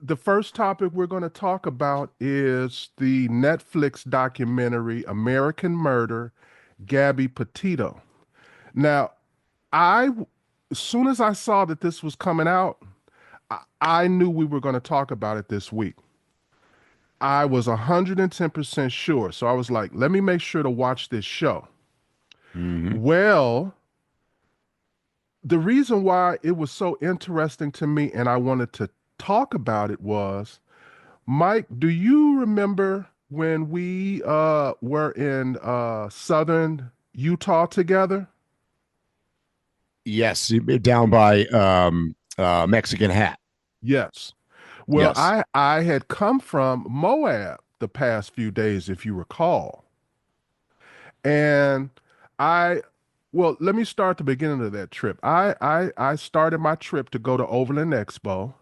the first topic we're going to talk about is the Netflix documentary American Murder, Gabby Petito. Now, I, as soon as I saw that this was coming out, I knew we were going to talk about it this week. I was 110% sure. So I was like, let me make sure to watch this show. Hmm. Well, the reason why it was so interesting to me and I wanted to talk about it was, Mike, do you remember when we were in southern Utah together? Yes, down by Mexican Hat. Yes. Well, Yes. I had come from Moab the past few days, if you recall. And I, well, let me start the beginning of that trip. I started my trip to go to Overland Expo.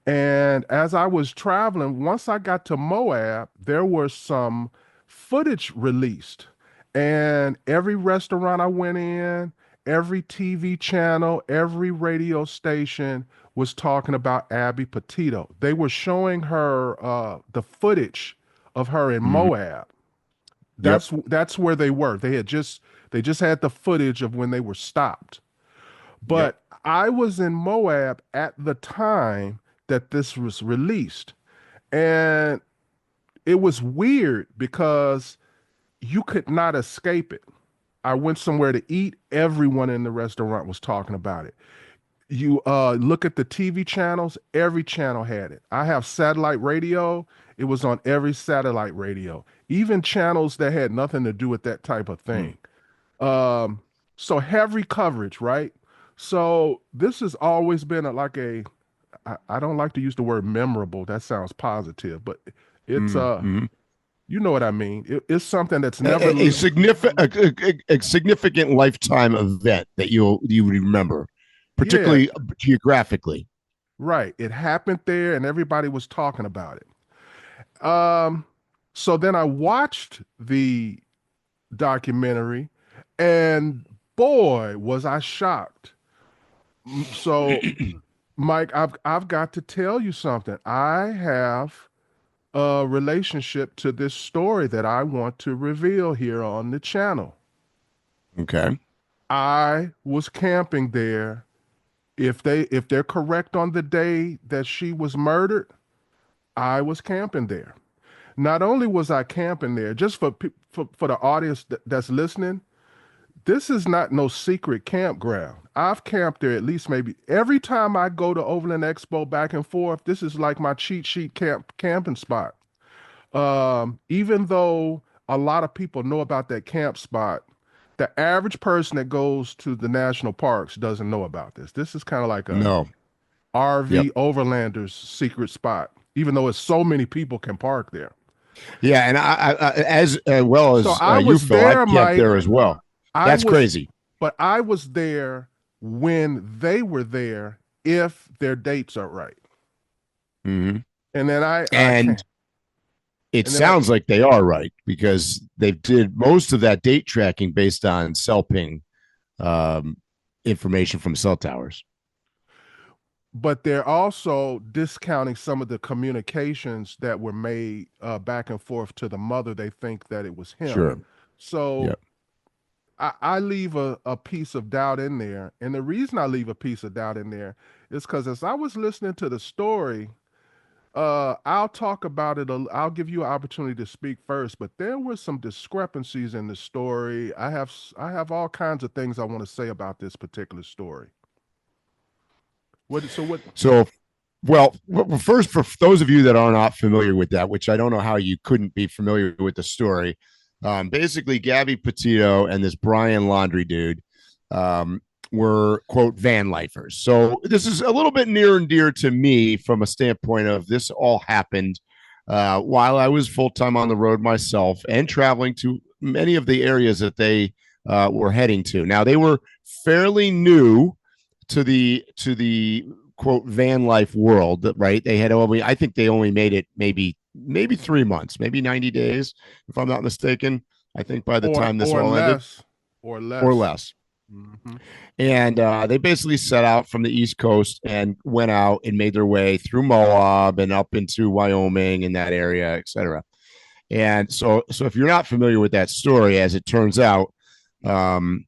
And as I was traveling, once I got to Moab, there was some footage released. And every restaurant I went in, every TV channel, every radio station was talking about Abby Petito. They were showing her the footage of her in Mhm. Moab. Yep. That's where they were. They just had the footage of when they were stopped. Yep. But I was in Moab at the time that this was released. And it was weird because you could not escape it. I went somewhere to eat. Everyone in the restaurant was talking about it. You look at the TV channels, every channel had it. I have satellite radio. It was on every satellite radio, even channels that had nothing to do with that type of Mm. thing. Um, so heavy coverage, right? So this has always been I don't like to use the word memorable. That sounds positive, but it's Mm-hmm. you know what I mean. It's something that's never A significant a significant lifetime event that you would remember, yeah, particularly geographically. right. It happened there and everybody was talking about it. So then I watched the documentary and boy, was I shocked. So Mike, I've got to tell you something. I have a relationship to this story that I want to reveal here on the channel. Okay. I was camping there. If they're correct on the day that she was murdered, I was camping there. Not only was I camping there, just for the audience that's listening, this is not no secret campground. I've camped there at least maybe every time I go to Overland Expo back and forth. This is like my cheat sheet camping spot. Even though a lot of people know about that camp spot, the average person that goes to the national parks doesn't know about this. This is kind of like a No. Yep. RV overlander's secret spot, even though it's so many people can park there. Yeah, and as well So as I you, was Phil, I've there, camped Mike. there as well. I That's was, crazy. but I was there when they were there, if their dates are right. Hmm. And then I And can't, it and then I, sounds like they are right because they did most of that date tracking based on cell ping um, information from cell towers. but they're also discounting some of the communications that were made back and forth to the mother. They think that it was him. Sure. So Yep. I leave a piece of doubt in there. And the reason I leave a piece of doubt in there is because as I was listening to the story, I'll talk about it. I'll give you an opportunity to speak first, but there were some discrepancies in the story. I have all kinds of things I want to say about this particular story. What so what So, well, first, for those of you that are not familiar with that, which I don't know how you couldn't be familiar with the story, basically, Gabby Petito and this Brian Laundry dude um, were, quote, van lifers. So, this is a little bit near and dear to me from a standpoint of this all happened while I was full time on the road myself and traveling to many of the areas that they were heading to. Now, they were fairly new to the quote van life world, right? They had only, I think they only made it maybe 3 months, maybe 90 days, if I'm not mistaken. I think by the time this or all ended, less or or less. less. Hmm. And they basically set out from the East Coast and went out and made their way through Moab and up into Wyoming and that area, et cetera. And so if you're not familiar with that story, as it turns out, um,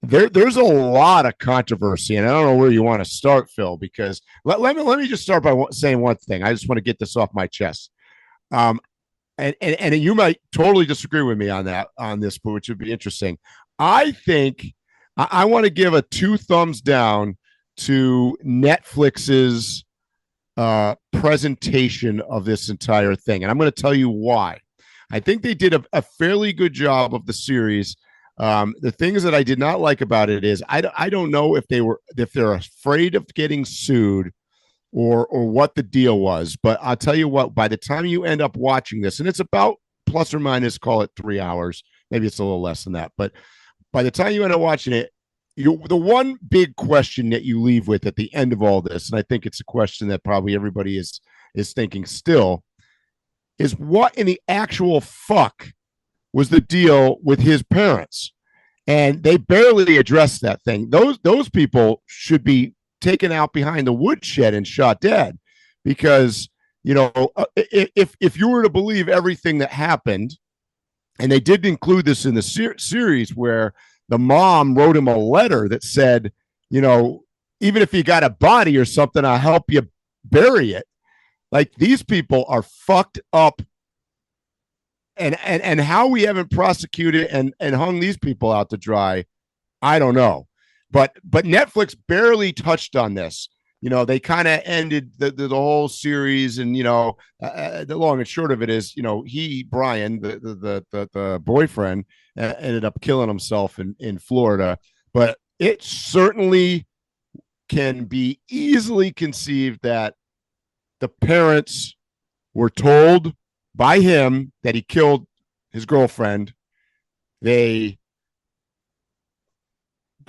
there's a lot of controversy, and I don't know where you want to start, Phil, because let me just start by saying one thing. I just want to get this off my chest. Um, and you might totally disagree with me on this, but which would be interesting. I think I want to give a 2 thumbs down to Netflix's presentation of this entire thing, and I'm going to tell you why. I think they did a fairly good job of the series. The things that I did not like about it is I don't know if they're afraid of getting sued or what the deal was. But I'll tell you what, by the time you end up watching this, and it's about plus or minus, call it 3 hours, maybe it's a little less than that. But by the time you end up watching it, the one big question that you leave with at the end of all this, and I think it's a question that probably everybody is thinking still, is what in the actual fuck was the deal with his parents? And they barely addressed that thing. Those people should be taken out behind the woodshed and shot dead, because if you were to believe everything that happened, and they did include this in the series where the mom wrote him a letter that said, even if you got a body or something, I'll help you bury it. Like, these people are fucked up, and how we haven't prosecuted and hung these people out to dry, I don't know. But Netflix barely touched on this. They kind of ended the whole series, and the long and short of it is, Brian, the boyfriend, ended up killing himself in Florida. But it certainly can be easily conceived that the parents were told by him that he killed his girlfriend. They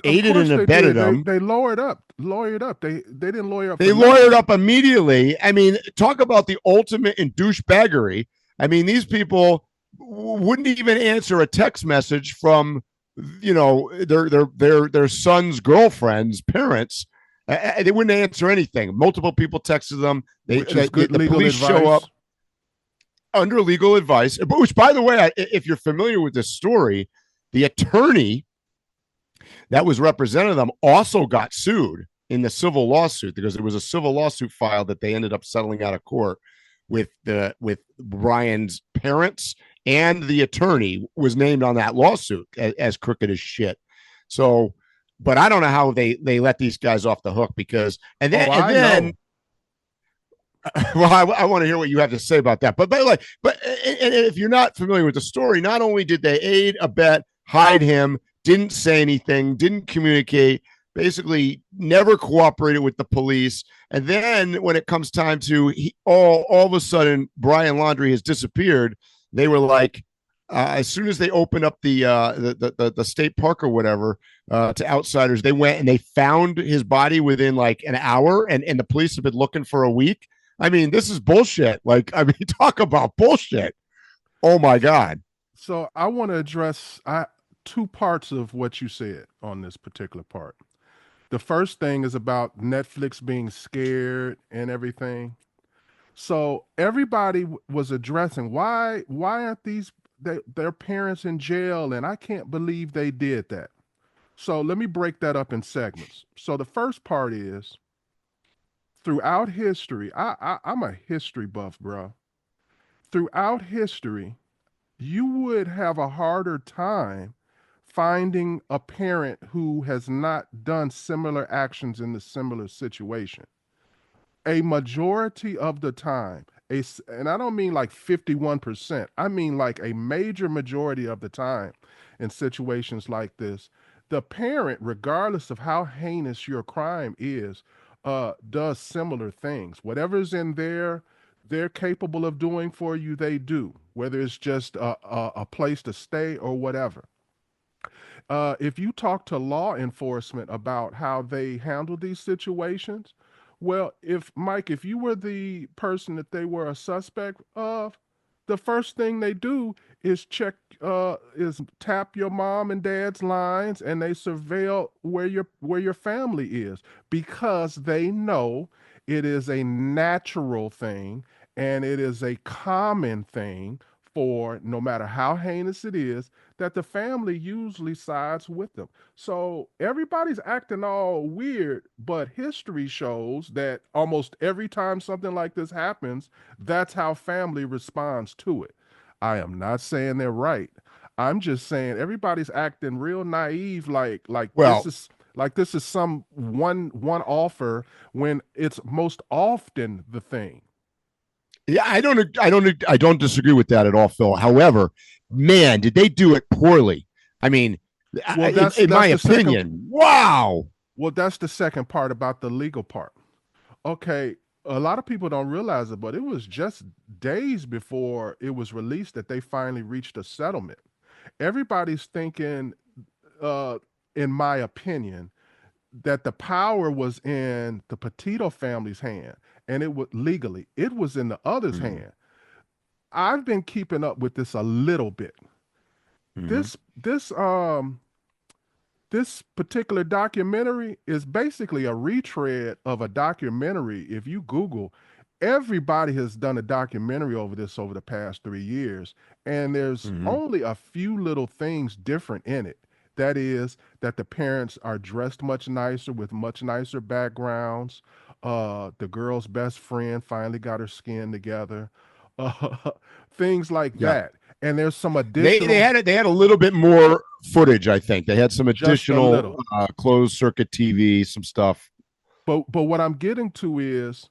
Of aided course and they abetted did. They him. they lawyered up. They didn't lawyer up They for lawyered nothing. up immediately. I mean, talk about the ultimate in douchebaggery. I mean, these people wouldn't even answer a text message from their son's girlfriend's parents. They wouldn't answer anything. Multiple people texted them. Which is good The legal police show up advice. under legal advice. Which, by the way, if you're familiar with this story, the attorney that was representing them also got sued in the civil lawsuit, because there was a civil lawsuit filed that they ended up settling out of court with Brian's parents, and the attorney was named on that lawsuit as crooked as shit. So, but I don't know how they let these guys off the hook, because Oh, and I then know. well, I want to hear what you have to say about that. But and if you're not familiar with the story, not only did they aid, abet, hide him, didn't say anything, didn't communicate, basically never cooperated with the police, and then when it comes time to all of a sudden Brian Laundrie has disappeared, they were like, as soon as they opened up the state park or whatever to outsiders, they went and they found his body within like an hour, and the police have been looking for a week. I mean, this is bullshit. Like, I mean, talk about bullshit. Oh my God. So I want to address two parts of what you said on this particular part. The first thing is about Netflix being scared and everything. So everybody was addressing why aren't their parents in jail, and I can't believe they did that. So let me break that up in segments. So the first part is throughout history. I'm a history buff, bro. Throughout history, you would have a harder time finding a parent who has not done similar actions in the similar situation. A majority of the time, and I don't mean like 51%, I mean like a major majority of the time in situations like this, the parent, regardless of how heinous your crime is, does similar things. Whatever's in there, they're capable of doing for you, they do, whether it's just a place to stay or whatever. If you talk to law enforcement about how they handle these situations, well, if Mike, if you were the person that they were a suspect of, the first thing they do is is tap your mom and dad's lines, and they surveil where your family is, because they know it is a natural thing and it is a common thing for, no matter how heinous it is, that the family usually sides with them. So everybody's acting all weird, but history shows that almost every time something like this happens, that's how family responds to it. I am not saying they're right. I'm just saying everybody's acting real naive, Well, this is some one offer, when it's most often the thing. yeah, I don't disagree with that at all, Phil. However, man, did they do it poorly? I mean, Well, in my opinion, wow. that's the second part about the legal part. Okay, a lot of people don't realize it, but it was just days before it was released that they finally reached a settlement. Everybody's thinking, uh, in my opinion, that the power was in the Petito family's hand, and it was legally, it was in the other's Mm-hmm. hand. I've been keeping up with this a little bit. Mm-hmm. This particular documentary is basically a retread of a documentary. If you Google, everybody has done a documentary over this over the past 3 years, and there's Mm-hmm. only a few little things different in it. That is, that the parents are dressed much nicer with much nicer backgrounds. The girl's best friend finally got her skin together. Uh, things like Yeah. that. And there's some They additional, had they had a little bit more footage. I think they had some just a additional little. closed circuit TV, some stuff. But what I'm getting to is,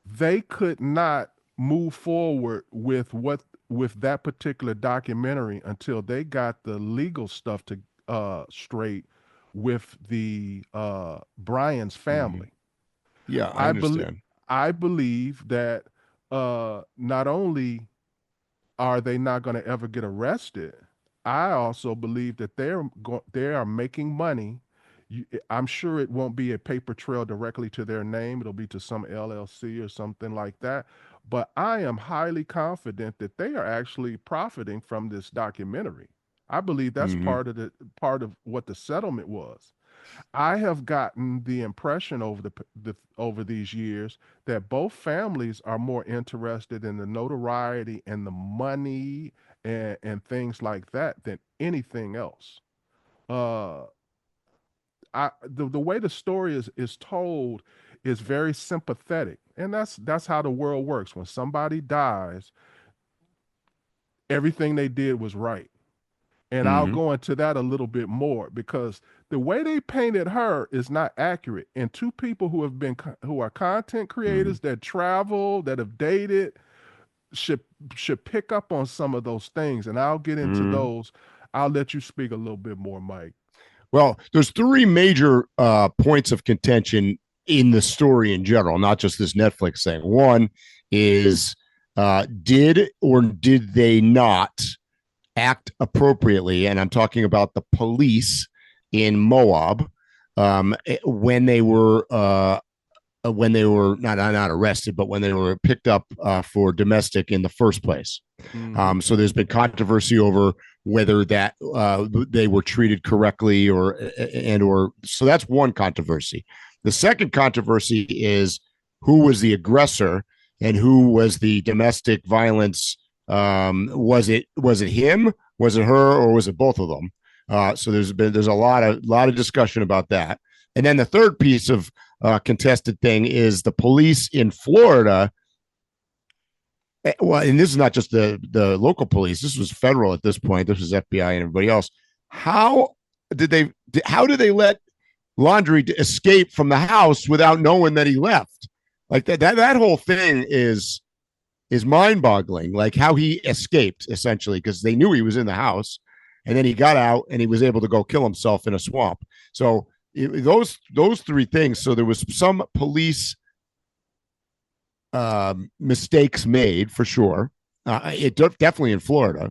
they could not move forward with that particular documentary until they got the legal stuff to straight with the Brian's Mhm. family. Yeah, I I believe understand. I believe that not only are they not going to ever get arrested, I also believe that they are making money. I'm sure it won't be a paper trail directly to their name. It'll be to some LLC or something like that. But I am highly confident that they are actually profiting from this documentary. I believe that's Hmm. part of what the settlement was. I have gotten the impression over over these years that both families are more interested in the notoriety and the money and things like that than anything else. Uh, the way the story is told is very sympathetic, and that's how the world works. When somebody dies, everything they did was right. And I'll Hmm. go into that a little bit more, because the way they painted her is not accurate. And two people who are content Hmm. creators that travel, that have dated, should pick up on some of those things. And I'll get into Hmm. those. I'll let you speak a little bit more, Mike. Well, there's three major points of contention in the story in general, not just this Netflix thing. One is did or did they not act appropriately? And I'm talking about the police in Moab when they were not arrested, but when they were picked up for domestic in the first place. Mm-hmm. So there's been controversy over whether that they were treated correctly or so that's one controversy. The second controversy is who was the aggressor and who was the domestic violence. Was it him? Was it her? Or was it both of them? So there's a lot of discussion about that. And then the third piece of contested thing is the police in Florida. Well, and this is not just the local police. This was federal at this point. This was FBI and everybody else. How how did they let Laundry escape from the house without knowing that he left? Like that whole thing is mind boggling. Like how he escaped essentially because they knew he was in the house, and then he got out and he was able to go kill himself in a swamp. So those three things. So there was some police mistakes made for sure. Definitely in Florida,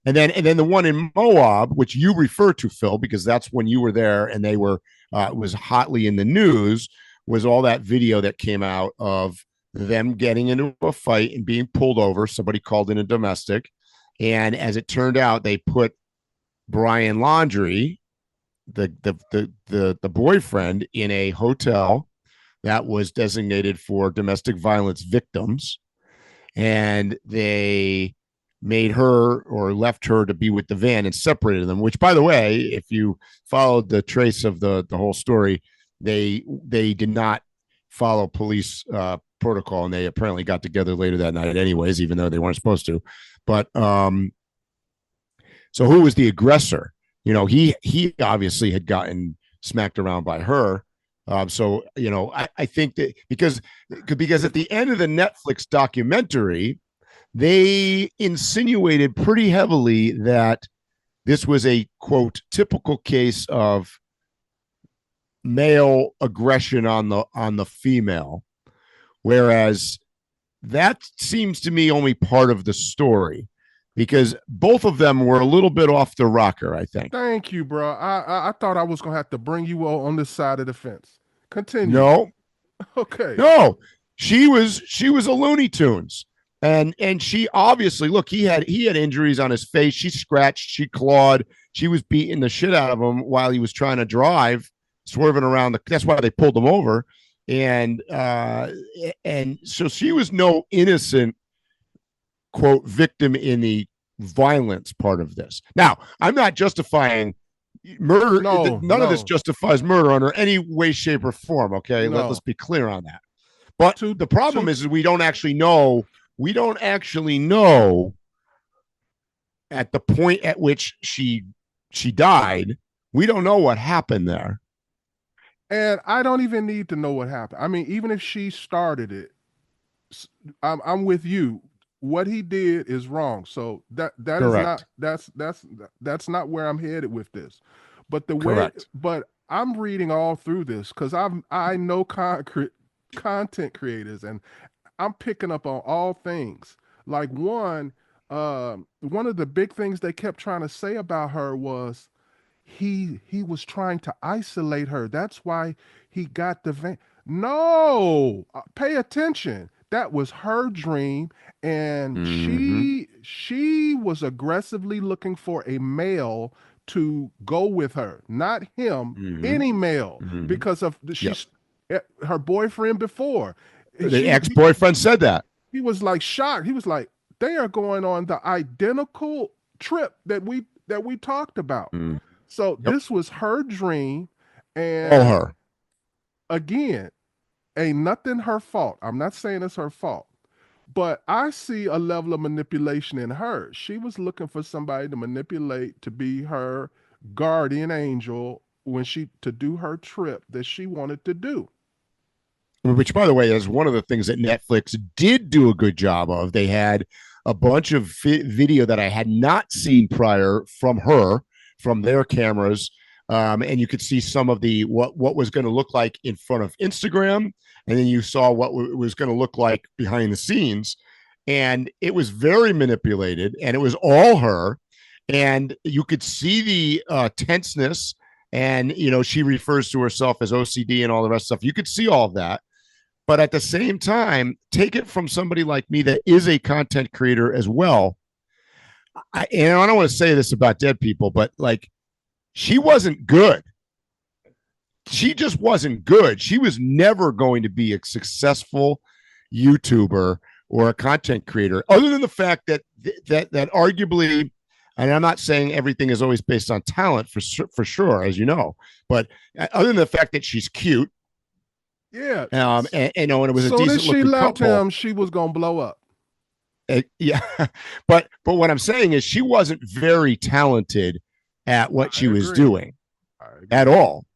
and then the one in Moab, which you refer to, Phil, because that's when you were there and they were was hotly in the news. Was all that video that came out of them getting into a fight and being pulled over. Somebody called in a domestic. And as it turned out, they put Brian Laundrie, the boyfriend, in a hotel that was designated for domestic violence victims, and they made her or left her to be with the van and separated them. Which, by the way, if you followed the trace of the whole story, they did not follow police protocol, and they apparently got together later that night, anyways, even though they weren't supposed to. But so who was the aggressor? You know, he obviously had gotten smacked around by her. So, you know, I think that because at the end of the Netflix documentary, they insinuated pretty heavily that this was a, quote, typical case of male aggression on the female, whereas that seems to me only part of the story, because both of them were a little bit off the rocker, I think. Thank you, bro. I thought I was gonna have to bring you all on this side of the fence. Continue. No, Okay. no, she was a Looney Tunes, and she obviously, look, he had injuries on his face. She scratched, she clawed, she was beating the shit out of him while he was trying to drive, swerving around. That's why they pulled him over, and so she was no innocent, quote, victim in the violence part of this. Now, I'm not justifying murder. No, None of this justifies murder under any way, shape, or form. Okay, No. let's be clear on that. But the problem is we don't actually know. We don't actually know at the point at which she died. We don't know what happened there. And I don't even need to know what happened. I mean, even if she started it, I'm with you. What he did is wrong. So that Correct. is not that's not where I'm headed with this. But the way Correct. but I'm reading all through this because I know content creators, and I'm picking up on all things. Like one of the big things they kept trying to say about her was he was trying to isolate her. That's why he got the van. No, pay attention. That was her dream, and Mm-hmm. she was aggressively looking for a male to go with her, not him, Mm-hmm. any male, Mm-hmm. because of Yep. her boyfriend before. The ex-boyfriend said that. He was like shocked. He was like, they are going on the identical trip that we talked about. Mm. So Yep. this was her dream, All and her. again, ain't nothing her fault. I'm not saying it's her fault, but I see a level of manipulation in her. She was looking for somebody to manipulate to be her guardian angel when she to do her trip that she wanted to do. Which, by the way, is one of the things that Netflix did do a good job of. They had a bunch of video that I had not seen prior from her, from their cameras, and you could see some of the what was going to look like in front of Instagram, and then you saw what it was going to look like behind the scenes, and it was very manipulated, and it was all her, and you could see the tenseness, and you know she refers to herself as OCD and all the rest of stuff. You could see all of that, but at the same time, take it from somebody like me that is a content creator as well. And I don't want to say this about dead people, but like, she wasn't good. She just wasn't good. She was never going to be a successful YouTuber or a content creator, other than the fact that arguably, and I'm not saying everything is always based on talent for sure, as you know, but other than the fact that she's cute, Yeah. and you know, and it was a Soon as decent she looking left couple. him, she was gonna blow up. Yeah, but what I'm saying is she wasn't very talented at what she was doing at all,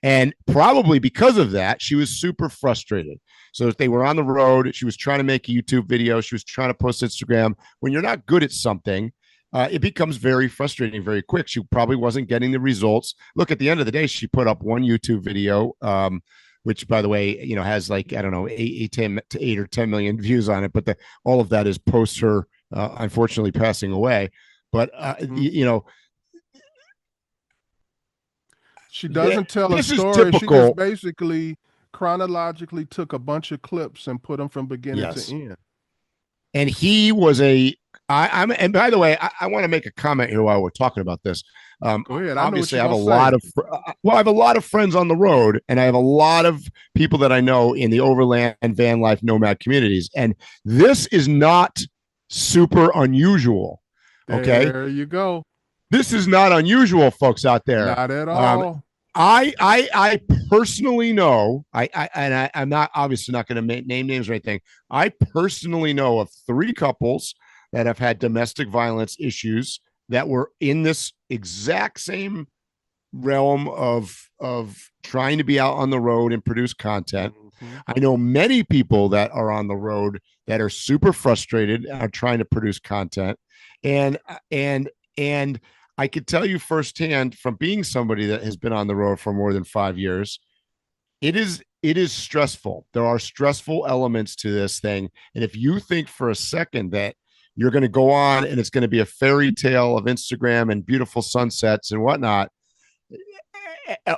and probably because of that, she was super frustrated. So if they were on the road, she was trying to make a YouTube video, she was trying to post Instagram. When you're not good at something, it becomes very frustrating very quick. She probably wasn't getting the results. Look, at the end of the day, she put up one YouTube video, which, by the way, you know, has like, I don't know, 8 or 10 million views on it. But all of that is post her, unfortunately, passing away. But, you know, she doesn't tell a this is story. She typical. just basically chronologically took a bunch of clips and put them from beginning to Yes. end. And he was and by the way, I want to make a comment here while we're talking about this. Go ahead. I know what Obviously, you're I have gonna a say. lot of, I have a lot of friends on the road, and I have a lot of people that I know in the overland and van life nomad communities. And this is not super unusual. Okay. There you go. This is not unusual, folks out there. Not at Um, all. I personally know I'm not obviously not going to name names or anything. I personally know of 3 couples that have had domestic violence issues that were in this exact same realm of trying to be out on the road and produce content. Mm-hmm. I know many people that are on the road that are super frustrated and are trying to produce content, and and I could tell you firsthand from being somebody that has been on the road for more than 5 years, it is stressful. There are stressful elements to this thing, and if you think for a second that you're going to go on and it's going to be a fairy tale of Instagram and beautiful sunsets and whatnot,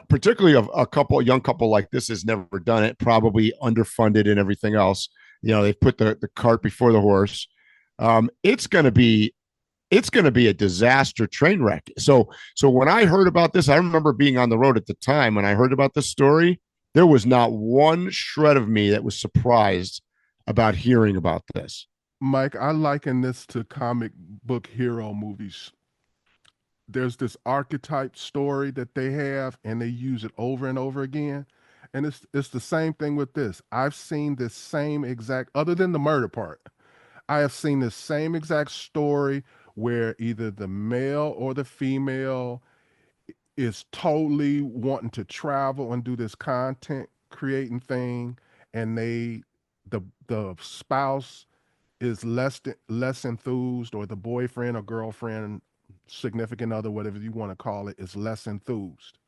particularly of a young couple like this has never done it, probably underfunded and everything else. They've put the cart before the horse. It's going to be a disaster train wreck. So when I heard about this, I remember being on the road at the time when I heard about this story. There was not one shred of me that was surprised about hearing about this. Mike, I liken this to comic book hero movies. There's this archetype story that they have, and they use it over and over again. And it's the same thing with this. I've seen this same exact, other than the murder part, I have seen the same exact story where either the male or the female is totally wanting to travel and do this content creating thing, and the spouse is less enthused, or the boyfriend or girlfriend, significant other, whatever you want to call it, is less enthused.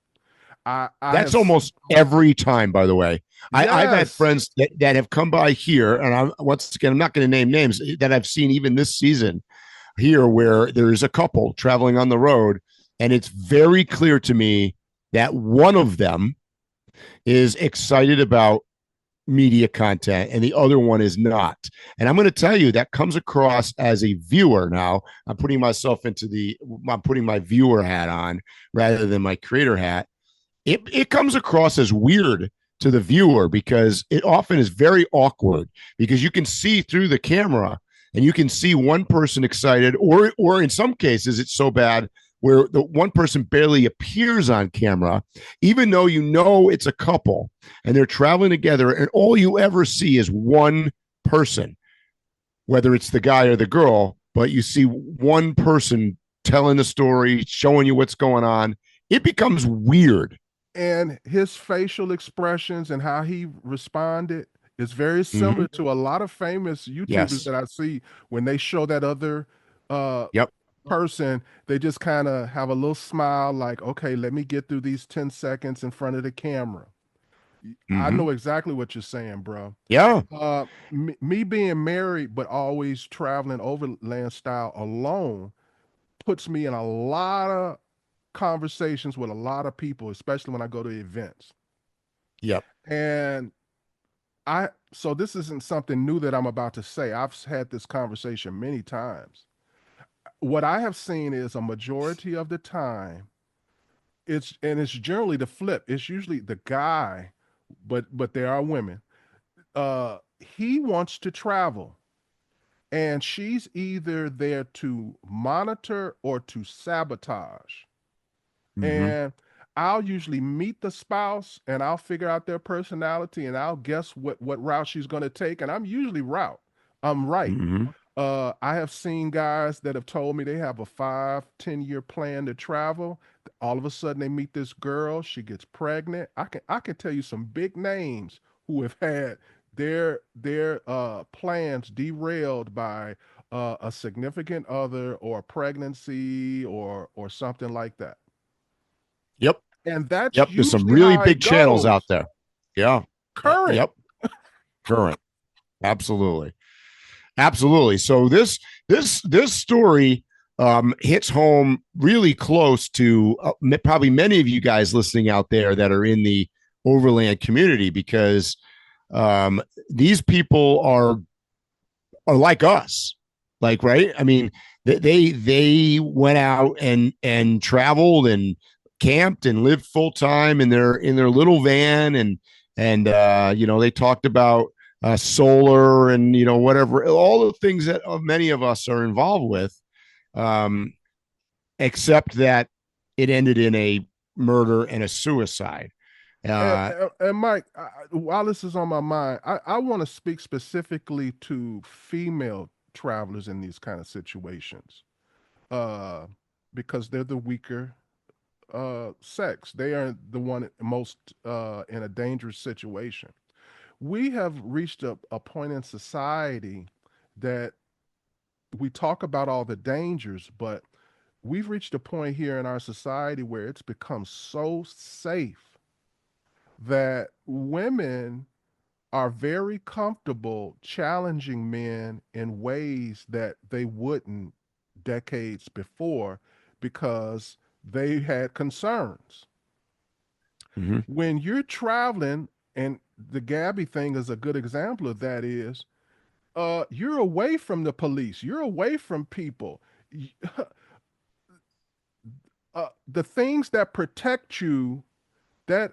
I That's have almost every time, by the way. I've had yes, friends that have come by here, and once again, I'm not going to name names, that I've seen even this season here where there's a couple traveling on the road, and it's very clear to me that one of them is excited about media content and the other one is not. And I'm going to tell you that comes across as a viewer. Now I'm putting my viewer hat on rather than my creator hat. It comes across as weird to the viewer because it often is very awkward, because you can see through the camera and you can see one person excited, or in some cases it's so bad where the one person barely appears on camera, even though it's a couple and they're traveling together, and all you ever see is one person, whether it's the guy or the girl, but you see one person telling the story, showing you what's going on. It becomes weird. and his facial expressions and how he responded is very Mm-hmm. similar to a lot of famous YouTubers Yes. that I see when they show that other uh Yep. person. They just kind of have a little smile, like, okay, let me get through these 10 seconds in front of the camera. I Mm-hmm. know exactly what you're saying, bro. Yeah. Me being married but always traveling overland style alone puts me in a lot of conversations with a lot of people, especially when I go to events. Yep. And so this isn't something new that I'm about to say. I've had this conversation many times. What I have seen is a majority of the time, it's generally the flip. It's usually the guy, but there are women. He wants to travel, and she's either there to monitor or to sabotage. Mm-hmm. And I'll usually meet the spouse and I'll figure out their personality and I'll guess what route she's going to take. And I'm right. Mm-hmm. I have seen guys that have told me they have a 5, 10 year plan to travel. All of a sudden they meet this girl, she gets pregnant. I can tell you some big names who have had their plans derailed by a significant other or a pregnancy or something like that. Yep. And that's Yep. There's some usually really how big it channels goes. out there. Yeah. Current. Yep. Current. Absolutely. Absolutely. So this story hits home really close to probably many of you guys listening out there that are in the Overland community, because these people are like us, like, right? I mean, they went out and traveled and camped and lived full time in their little van, and they talked about solar and whatever, all the things that many of us are involved with, um, except that it ended in a murder and a suicide. Uh, And Mike, while this is on my mind, I want to speak specifically to female travelers in these kind of situations, uh, because they're the weaker sex. They are the one most in a dangerous situation. We have reached a point in society that we talk about all the dangers, but we've reached a point here in our society where it's become so safe that women are very comfortable challenging men in ways that they wouldn't decades before because they had concerns. mm-hmm. When you're traveling, and the Gabby thing is a good example of that, is you're away from the police, you're away from people. The things that protect you, that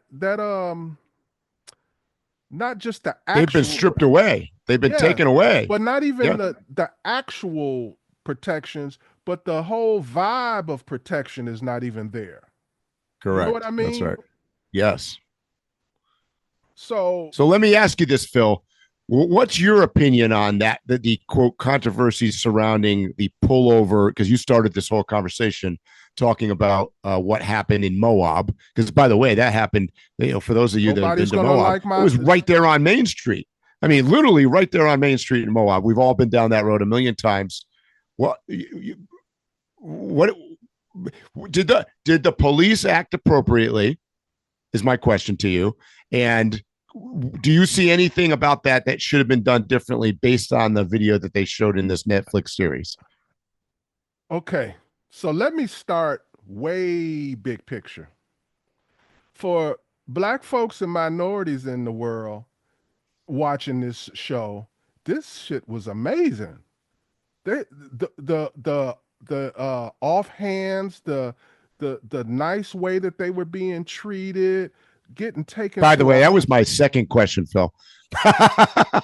not just the They've been actual, stripped away. They've been yeah, taken away. but not even Yeah, the actual protections, but the whole vibe of protection is not even there. You know what correct. I That's mean? right. Yes. So So let me ask you this, Phil. What's your opinion on that? The quote controversy surrounding the pullover, because you started this whole conversation talking about what happened in Moab. Because by the way, that happened. For those of you that have been nobody's to gonna Moab, like it my was right there on Main Street. I mean, literally right there on Main Street in Moab. We've all been down that road a million times. What? What did the police act appropriately? Is my question to you. And do you see anything about that should have been done differently based on the video that they showed in this Netflix series? Okay, so let me start way big picture. For black folks and minorities in the world watching this show, this shit was amazing. The offhands, the nice way that they were being treated, getting taken By the to way, a that was my second question, Phil. I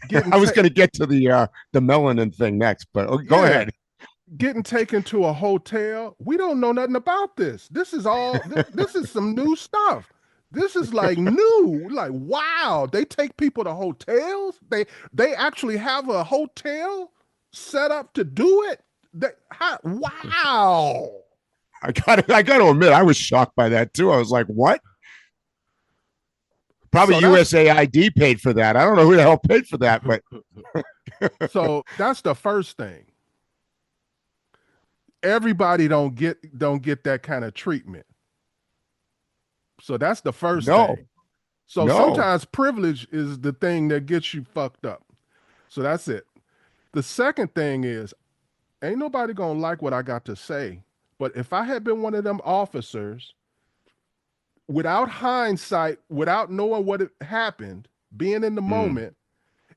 getting was ta- going to get to the melanin thing next, but go yeah, ahead. getting taken to a hotel. We don't know nothing about this. This is all this is some new stuff. This is like new. Like, wow, they take people to hotels. They actually have a hotel set up to do it. Wow. I got to admit, I was shocked by that too. I was like, what? Probably So that's USAID paid for that. I don't know who the hell paid for that, but so that's the first thing. Everybody don't get that kind of treatment. So that's the first no, thing. So no. sometimes privilege is the thing that gets you fucked up. So that's it. The second thing is, ain't nobody gonna like what I got to say. But if I had been one of them officers, without hindsight, without knowing what had happened, being in the Mm. moment,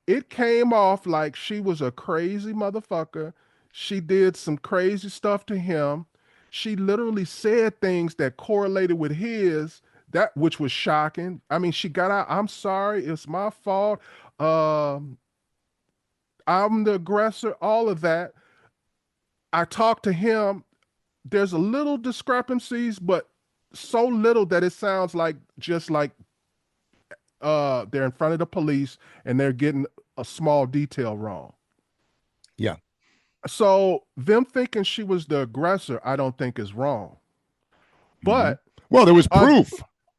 it came off like she was a crazy motherfucker. She did some crazy stuff to him. She literally said things that correlated with his, that which was shocking. I mean, she got out, I'm sorry, it's my fault. Um, I'm the aggressor, all of that. I talked to him. There's a little discrepancies, but so little that it sounds like just like they're in front of the police and they're getting a small detail wrong. Yeah. So them thinking she was the aggressor, I don't think is wrong. Mm-hmm. But Well, there was uh, proof.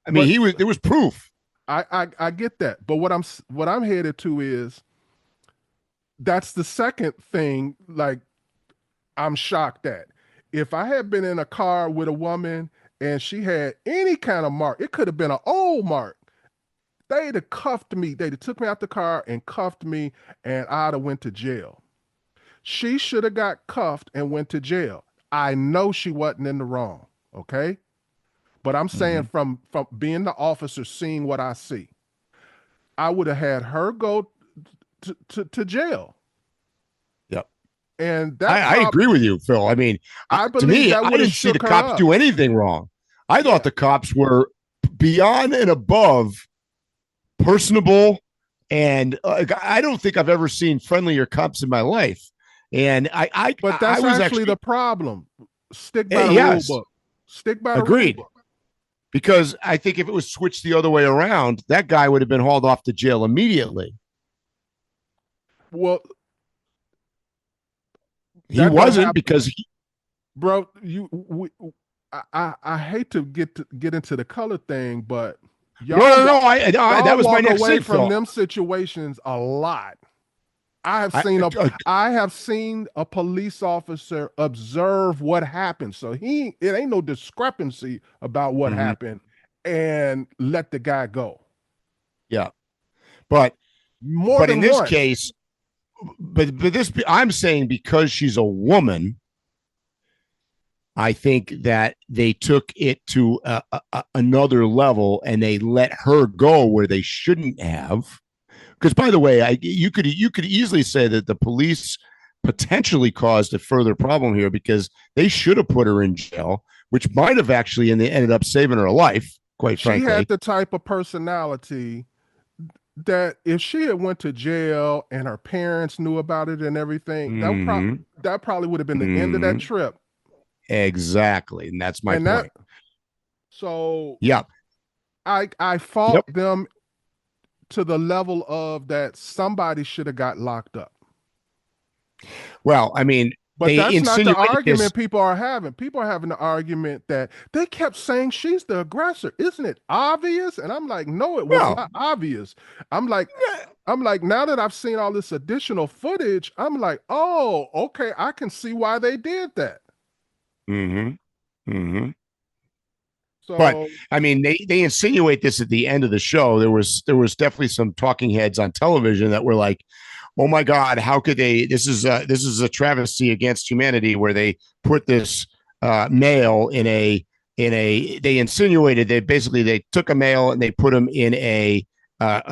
I mean, but there was proof. I get that. But what I'm headed to is that's the second thing. Like I'm shocked at. If I had been in a car with a woman and she had any kind of mark, it could have been an old mark. They'd have cuffed me. They'd have took me out the car and cuffed me, and I'd have went to jail. She should have got cuffed and went to jail. I know she wasn't in the wrong. Okay. But I'm saying Mm-hmm. from being the officer, seeing what I see, I would have had her go to jail. Yep. And I agree with you, Phil. I mean, I to believe me, that I would have didn't see the shook her cops up. do anything wrong. I thought Yeah. the cops were beyond and above personable, and I don't think I've ever seen friendlier cops in my life. And But I that's was actually actually the problem. Stick by the rule yes, book. Stick by the rule agreed. book. Because I think if it was switched the other way around, that guy would have been hauled off to jail immediately. Well, He that don't wasn't happen, because he, bro. I hate to get into the color thing, but no, y'all no, no. walk, That y'all was my walk next away thing, from Phil. them situations a lot. I, I have seen a police officer observe what happened. So it ain't no discrepancy about what mhm, happened and let the guy go. yeah, but More in than this once. case, but this I'm saying because she's a woman, I think that they took it to another level and they let her go where they shouldn't have. Because by the way, you could easily say that the police potentially caused a further problem here because they should have put her in jail, which might have actually ended up saving her life. Quite She had frankly, the type of personality that if she had went to jail and her parents knew about it and everything, mm-hmm, that probably would have been the end of that mm-hmm, trip. exactly, and that's my And that point. so Yep, I yep. fault them to the level of that somebody should have got locked up. Well, I mean, But they that's not the insinuate this. argument people are having. People are having the argument that they kept saying she's the aggressor. Isn't it obvious? And I'm like, no, it was Well, not obvious. I'm like, now that I've seen all this additional footage, I'm like, oh, okay, I can see why they did that. mm-hmm, mm-hmm. But So I mean, they insinuate this at the end of the show. There was definitely some talking heads on television that were like, "Oh my God, how could they? This is a travesty against humanity." Where they put this male in a. They insinuated they took a male and they put him in a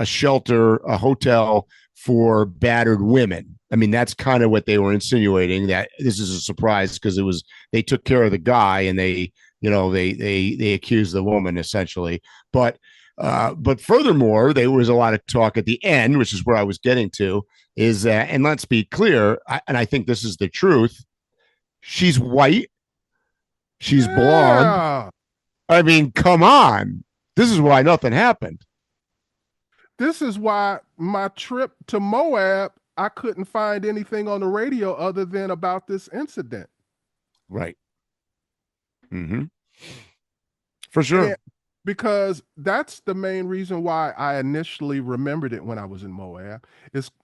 shelter, a hotel for battered women. I mean, that's kind of what they were insinuating. That this is a surprise because they took care of the guy and they accused the woman essentially. But furthermore, there was a lot of talk at the end, which is where I was getting to, is that, and let's be clear, and I think this is the truth. She's white, she's blonde. yeah, I mean, come on, this is why nothing happened. this is why my trip to Moab, I couldn't find anything on the radio other than about this incident. Right. Mm-hmm. For And sure. because that's the main reason why I initially remembered it when I was in Moab.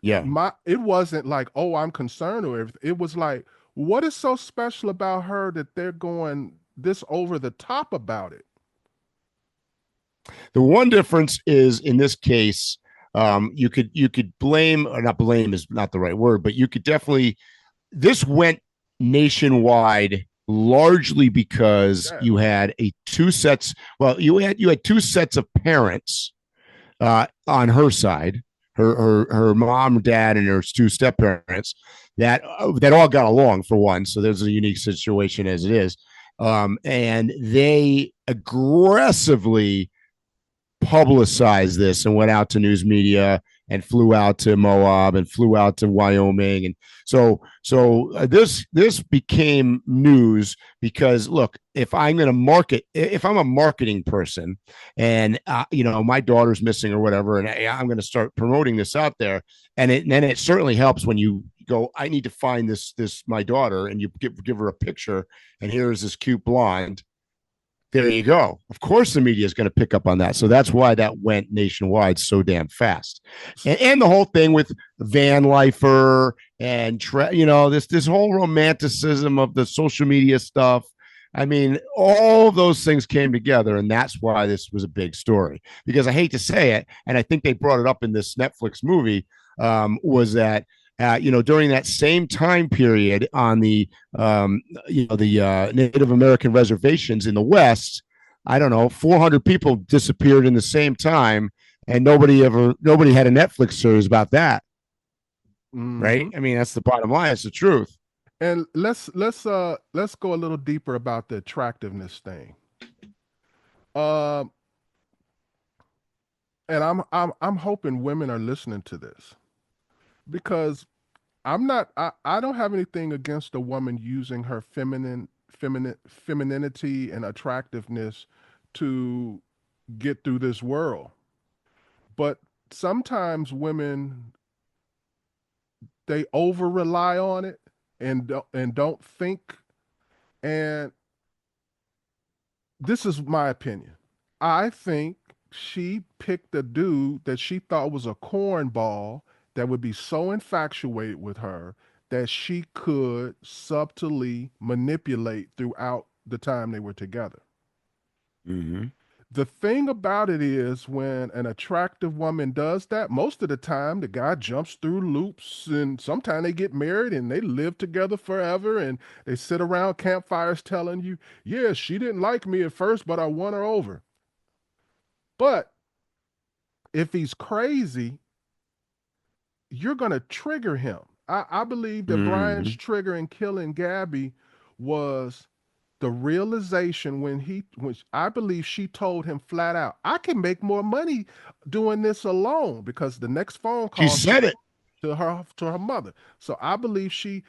Yeah. It wasn't like, oh, I'm concerned or everything. It was like, what is so special about her that they're going this over the top about it? The one difference is in this case, you could blame, or not blame is not the right word, but you could definitely, this went nationwide largely because Yeah. you had you had two sets of parents on her side, her mom, dad, and her two step parents that all got along for one. So there's a unique situation as it is, and they aggressively publicized this and went out to news media and flew out to Moab and flew out to Wyoming. And this became news because look, if I'm going to market, if I'm a marketing person and, my daughter's missing or whatever, and I'm going to start promoting this out there, and then it certainly helps when you go, I need to find this, my daughter, and you give her a picture and here's this cute blonde. There you go. Of course, the media is going to pick up on that. So that's why that went nationwide so damn fast. And the whole thing with van lifer and this whole romanticism of the social media stuff. I mean, all of those things came together, and that's why this was a big story. Because I hate to say it, and I think they brought it up in this Netflix movie, was that during that same time period on the Native American reservations in the West, I don't know, 400 people disappeared in the same time, and nobody had a Netflix series about that, right? Hmm. I mean, that's the bottom line. It's the truth. And let's go a little deeper about the attractiveness thing. Um, and I'm hoping women are listening to this because I don't have anything against a woman using her femininity and attractiveness to get through this world. But sometimes women, they over rely on it and don't think. And this is my opinion. I think she picked a dude that she thought was a cornball that would be so infatuated with her that she could subtly manipulate throughout the time they were together. Mm-hmm. The thing about it is, when an attractive woman does that, most of the time the guy jumps through loops, and sometimes they get married and they live together forever, and they sit around campfires telling you, yeah, she didn't like me at first, but I won her over. But if he's crazy, you're going to trigger him. I believe that Brian's Mm-hmm. trigger in killing Gabby was the realization when I believe she told him flat out, I can make more money doing this alone, because the next phone She call said it. to her mother. So I believe she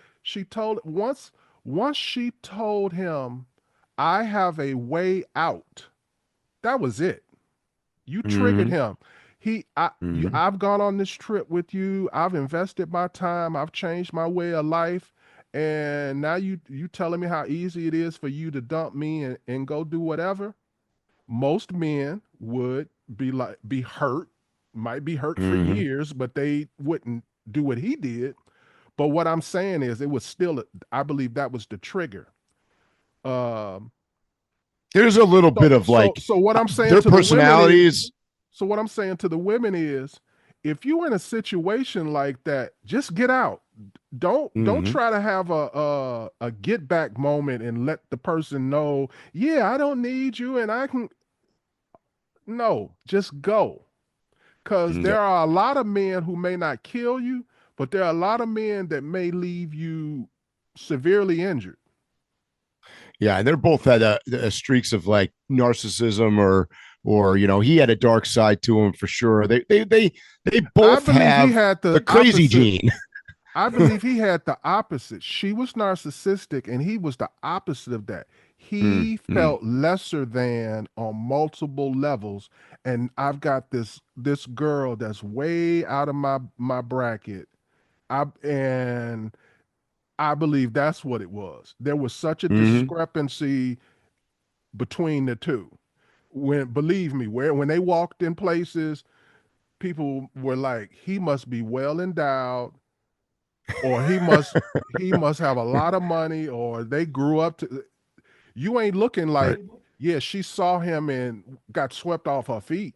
told once she told him, I have a way out. That was it. You triggered Mm-hmm. him. Mm-hmm. I've gone on this trip with you. I've invested my time. I've changed my way of life. And now you telling me how easy it is for you to dump me and go do whatever. Most men would be hurt, might be hurt for Mm-hmm. years, but they wouldn't do what he did. But what I'm saying is, it was still, I believe that was the trigger. Um, There's a little bit of like so what I'm saying their to the women is, personalities. So what I'm saying to the women is, if you're in a situation like that, just get out. Don't Mm-hmm. try to have a get back moment and let the person know, yeah, I don't need you and I can. No, just go. Because there Yep. are a lot of men who may not kill you, but there are a lot of men that may leave you severely injured. Yeah, and they're both had a streaks of like narcissism, or he had a dark side to him for sure. They I both believe he have had the the crazy opposite. gene. I believe he had the opposite. She was narcissistic and he was the opposite of that. He Mm-hmm. felt lesser than on multiple levels. And I've got this girl that's way out of my bracket. And I believe that's what it was. There was such a Mm-hmm. discrepancy between the two. When believe me, when they walked in places, people were like, he must be well endowed, or he must have a lot of money, or they grew up to. You ain't looking Right. like, yeah, she saw him and got swept off her feet.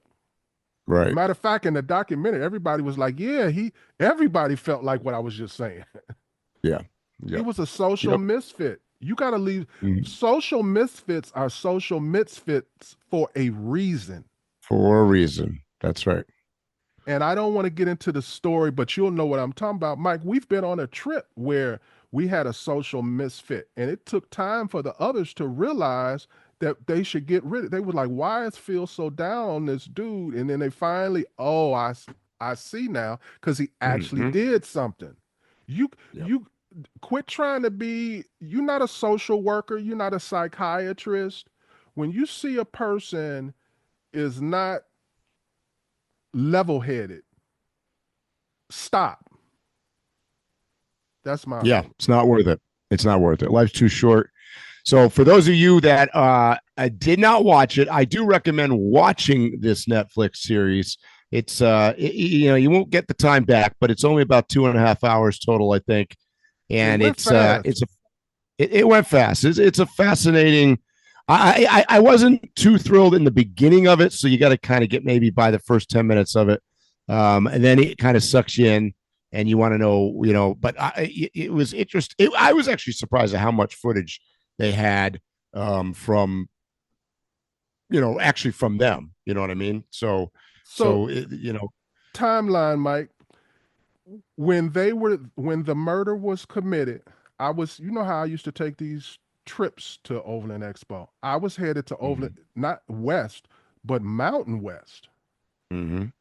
Right. Matter of fact, in the documentary, everybody was like, yeah, everybody felt like what I was just saying. Yeah. He Yep. was a social Yep. misfit. You got to leave. Mhm. Social misfits are social misfits for a reason. For a reason. That's right. And I don't want to get into the story, but you'll know what I'm talking about. Mike, we've been on a trip where we had a social misfit, and it took time for the others to realize that they should get rid of. They were like, why is Phil so down on this dude? And then they finally, oh, I see now, because he actually Mm-hmm. did something. You Yep. you quit trying to be, you're not a social worker, you're not a psychiatrist. When you see a person is not level-headed, stop. That's my Yeah. opinion. It's not worth it. It's not worth it. Life's too short. So for those of you that did not watch it, I do recommend watching this Netflix series. It's you won't get the time back, but it's only about 2.5 hours total, I think. It And went fast. it went fast. It's a fascinating. I wasn't too thrilled in the beginning of it, so you got to kind of get maybe by the first 10 minutes of it, and then it kind of sucks you in, and you want to know. But it was interesting. I was actually surprised at how much footage they had from actually from them. You know what I mean? So, So timeline, Mike. When the murder was committed, I was, you know how I used to take these trips to Overland Expo. I was headed to mhm, Overland, not west, but Mountain West, mhm.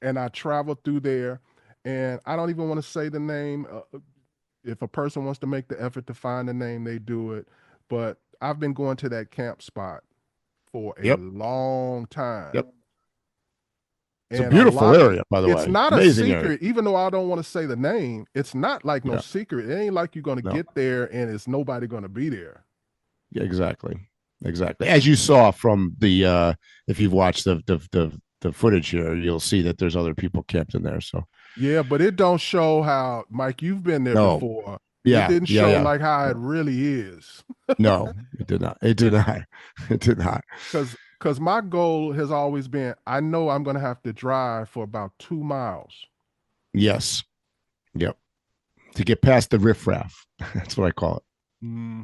and I traveled through there. And I don't even want to say the name. If a person wants to make the effort to find the name, they do it. But I've been going to that camp spot for a Yep, long time. yep. It's a And a beautiful lot, area, by the it's way. not a Amazing area. secret, even though I don't want to say the name. It's not like no Yeah, secret. It ain't like you're gonna no, get there and it's nobody gonna be there. yeah, exactly, exactly. As you saw from the, if you've watched the footage here, you'll see that there's other people camped in there. So Yeah, but it don't show how, Mike, you've been there no, before. It yeah, didn't yeah, show yeah. like how it No, really is. no, it did not. It did not. It did not. Because my goal has always been, I know I'm gonna have to drive for about 2 miles. Yes. Yep. To get past the riffraff. That's what I call it. Hmm.